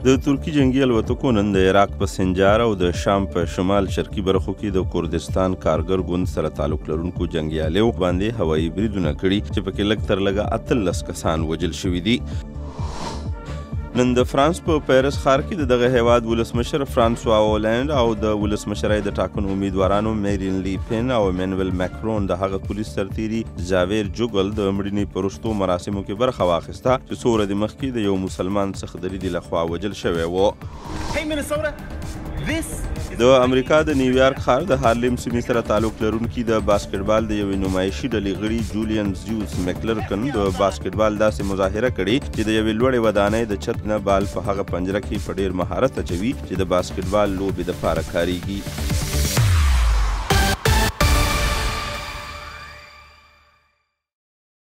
د ترکی جنگي الوتکو نن د عراق په سنجار او د شام په شمال شرقي برخو کې د کردستان کارګر ګوند سره تعلق لرونکو جنګیالیو باندې هوایي بریدونه کړي چې پکې لږ تر لږه 18 کسان وژل شوي دي. نن د فرانس په پیرس ښار کې د دغه هیواد ولسمشر فرانسوا هولنډ او د ولسمشرۍ د ټاکنو امیدوارانو میرین لی پن او امانویل ماکرون د هغه پولیس سرتیري زاویر جوګل د مړینې په وروستو مراسمو کې برخه واخیسته چې څو ورځې مخکې د یو مسلمان څخه د ریدي لخوا وژل شوی و. د امریکا د نیویارک ښار د هارلیم سیمې سره تعلق لرونکي د باسکټبال د یوې نمایشي ډلې غړي جولیان زیوس مکلرکن د باسکټبال داسې مظاهره کړې چې د یوې لوړې ودانۍ د چت نه بال په هغه پنجره کې په ډېر مهارت اچوي چې د باسکټبال لوبې دپاره کاریږي.